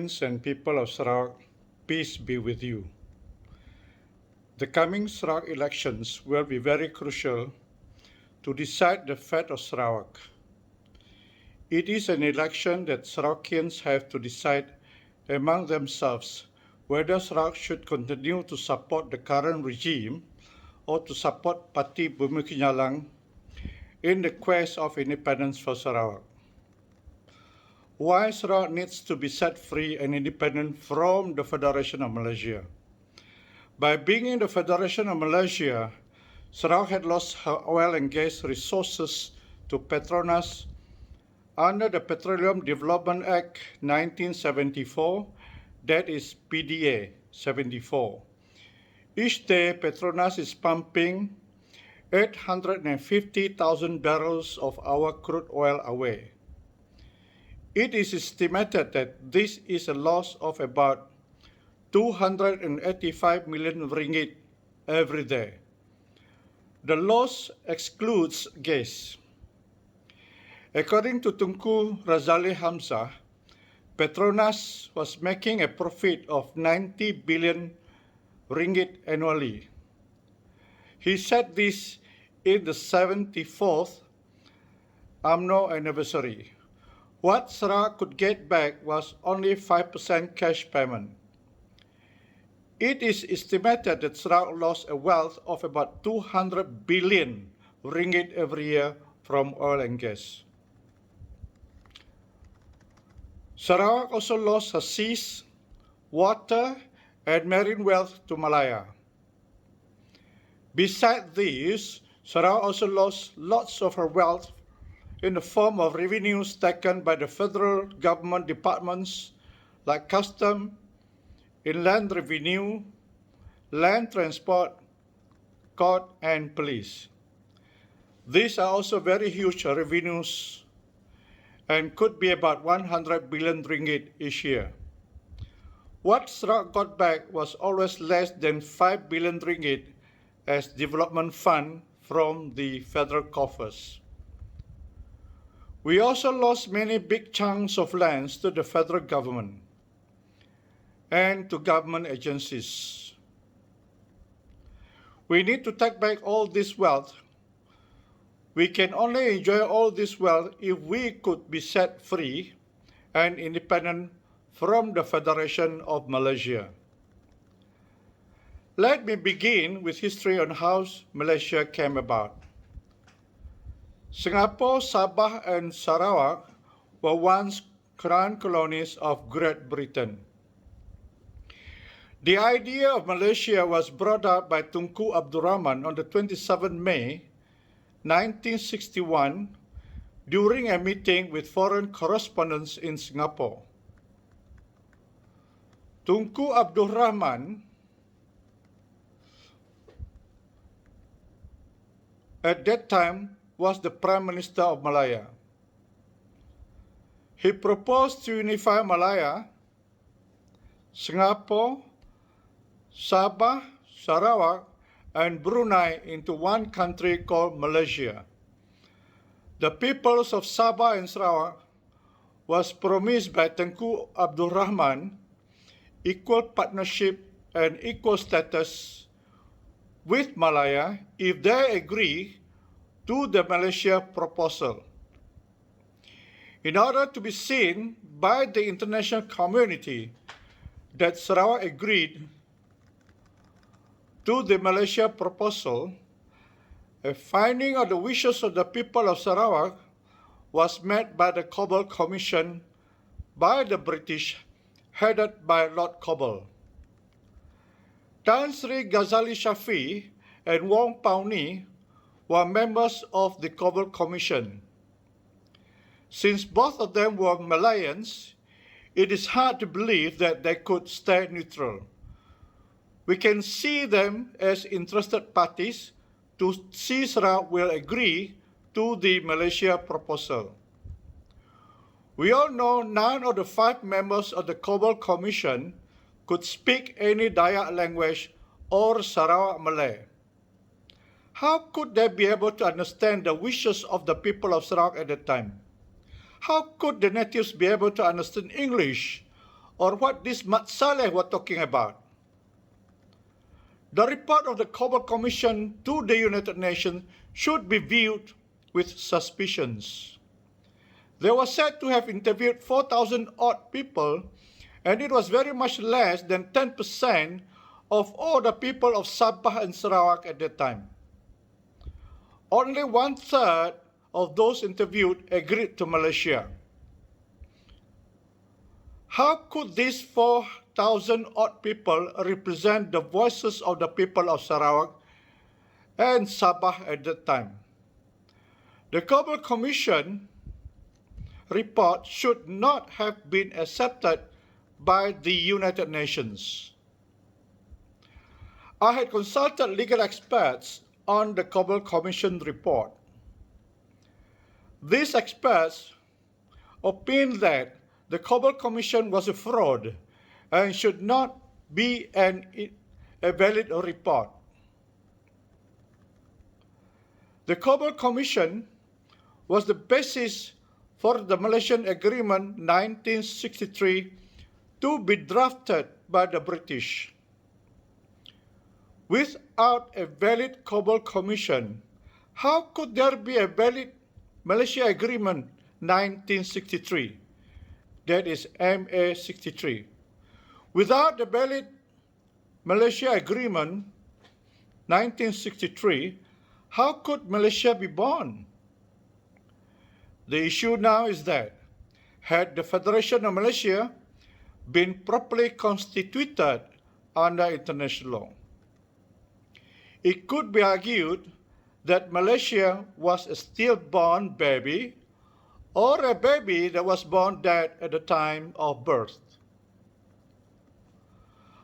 Singaporeans and people of Sarawak, peace be with you. The coming Sarawak elections will be very crucial to decide the fate of Sarawak. It is an election that Sarawakians have to decide among themselves whether Sarawak should continue to support the current regime or to support Parti Bumi Kinyalang in the quest of independence for Sarawak. Why Sarawak needs to be set free and independent from the Federation of Malaysia. By being in the Federation of Malaysia, Sarawak had lost her oil and gas resources to Petronas under the Petroleum Development Act 1974, that is PDA 74. Each day, Petronas is pumping 850,000 barrels of our crude oil away. It is estimated that this is a loss of about 285 million ringgit every day. The loss excludes gas. According to Tunku Razali Hamzah, Petronas was making a profit of 90 billion ringgit annually. He said this in the 74th UMNO anniversary. What Sarawak could get back was only 5% cash payment. It is estimated that Sarawak lost a wealth of about 200 billion ringgit every year from oil and gas. Sarawak also lost her seas, water, and marine wealth to Malaya. Besides these, Sarawak also lost lots of her wealth in the form of revenues taken by the federal government departments like Custom, Inland Revenue, Land Transport, Court, and Police. These are also very huge revenues and could be about 100 billion ringgit each year. What Sarawak got back was always less than 5 billion ringgit as development fund from the federal coffers. We also lost many big chunks of lands to the federal government and to government agencies. We need to take back all this wealth. We can only enjoy all this wealth if we could be set free and independent from the Federation of Malaysia. Let me begin with history on how Malaysia came about. Singapore, Sabah, and Sarawak were once crown colonies of Great Britain. The idea of Malaysia was brought up by Tunku Abdul Rahman on the 27th May 1961 during a meeting with foreign correspondents in Singapore. Tunku Abdul Rahman at that time was the Prime Minister of Malaya. He proposed to unify Malaya, Singapore, Sabah, Sarawak, and Brunei into one country called Malaysia. The peoples of Sabah and Sarawak was promised by Tunku Abdul Rahman equal partnership and equal status with Malaya if they agree to the Malaysia proposal. In order to be seen by the international community that Sarawak agreed to the Malaysia proposal, a finding of the wishes of the people of Sarawak was met by the Cobble Commission by the British, headed by Lord Cobble. Tan Sri Ghazali Shafi and Wong Pao Ni were members of the Cobble Commission. Since both of them were Malayans, it is hard to believe that they could stay neutral. We can see them as interested parties to see Sarawak will agree to the Malaysia proposal. We all know none of the 5 members of the Cobble Commission could speak any Dayak language or Sarawak Malay. How could they be able to understand the wishes of the people of Sarawak at that time? How could the natives be able to understand English or what this Mat Saleh was talking about. The report of the Cobalt Commission to the United Nations should be viewed with suspicions. They were said to have interviewed 4,000 odd people, and it was very much less than 10% of all the people of Sabah and Sarawak at that time. Only 1/3 of those interviewed agreed to Malaysia. How could these 4,000 odd people represent the voices of the people of Sarawak and Sabah at that time? The Cobalt Commission report should not have been accepted by the United Nations. I had consulted legal experts on the Cobalt Commission report. These experts opined that the Cobalt Commission was a fraud and should not be a valid report. The Cobalt Commission was the basis for the Malaysian Agreement 1963 to be drafted by the British. Without a valid Cobalt Commission, how could there be a valid Malaysia Agreement 1963? That is MA 63. Without the valid Malaysia Agreement 1963, how could Malaysia be born? The issue now is that, had the Federation of Malaysia been properly constituted under international law, it could be argued that Malaysia was a stillborn baby or a baby that was born dead at the time of birth.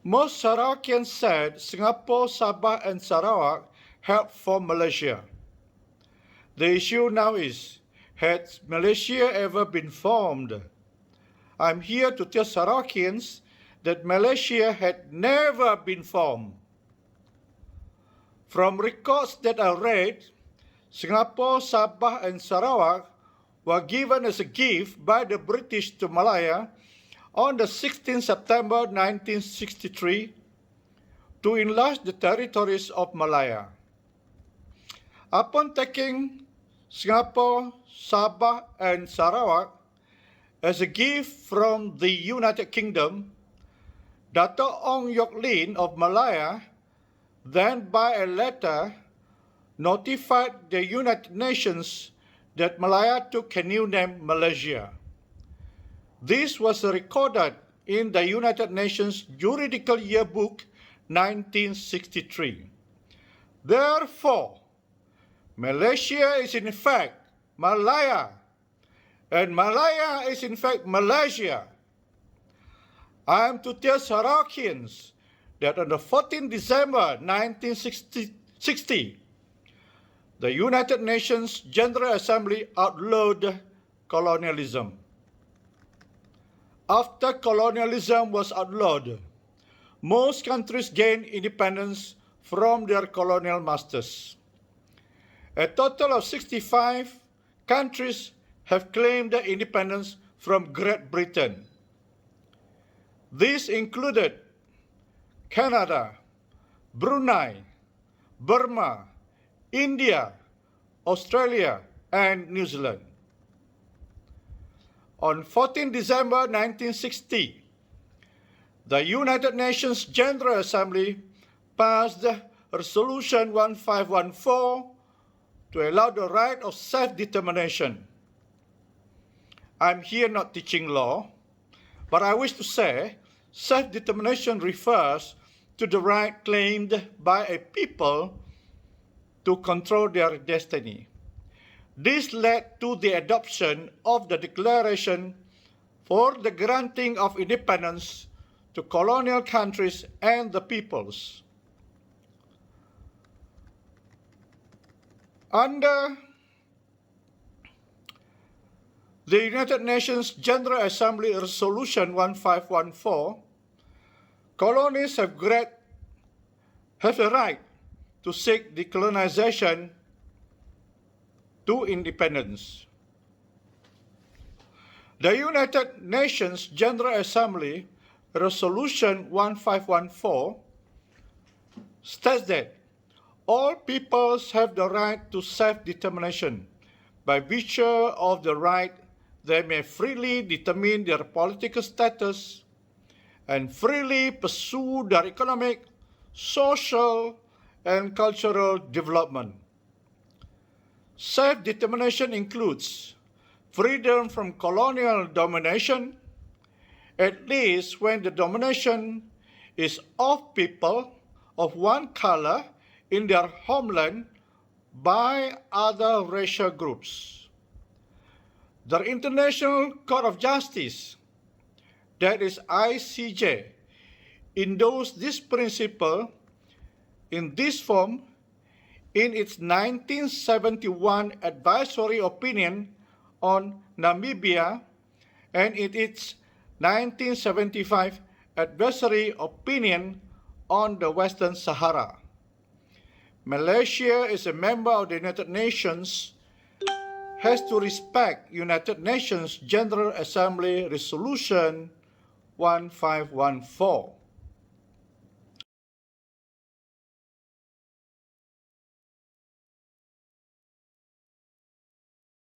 Most Sarawakians said Singapore, Sabah, and Sarawak helped form Malaysia. The issue now is, had Malaysia ever been formed? I'm here to tell Sarawakians that Malaysia had never been formed. From records that I read, Singapore, Sabah, and Sarawak were given as a gift by the British to Malaya on the 16th September 1963 to enlarge the territories of Malaya. Upon taking Singapore, Sabah, and Sarawak as a gift from the United Kingdom, Dato' Ong Yok Lin of Malaya then by a letter notified the United Nations that Malaya took a new name, Malaysia. This was recorded in the United Nations Juridical Yearbook 1963. Therefore, Malaysia is in fact Malaya, and Malaya is in fact Malaysia. I am to tell Sarawakians that on the 14th December 1960, the United Nations General Assembly outlawed colonialism. After colonialism was outlawed, most countries gained independence from their colonial masters. A total of 65 countries have claimed their independence from Great Britain. These included Canada, Brunei, Burma, India, Australia, and New Zealand. On 14 December 1960, the United Nations General Assembly passed Resolution 1514 to allow the right of self-determination. I'm here not teaching law, but I wish to say self-determination refers to the right claimed by a people to control their destiny. This led to the adoption of the Declaration for the granting of independence to colonial countries and the peoples. Under the United Nations General Assembly Resolution 1514, colonies have a right to seek decolonization to independence. The United Nations General Assembly Resolution 1514 states that all peoples have the right to self-determination. By virtue of the right, they may freely determine their political status and freely pursue their economic, social, and cultural development. Self-determination includes freedom from colonial domination, at least when the domination is of people of one color in their homeland by other racial groups. The International Court of Justice, that is ICJ, endorsed this principle in this form in its 1971 advisory opinion on Namibia and in its 1975 advisory opinion on the Western Sahara. Malaysia is a member of the United Nations, has to respect United Nations General Assembly Resolution 1514.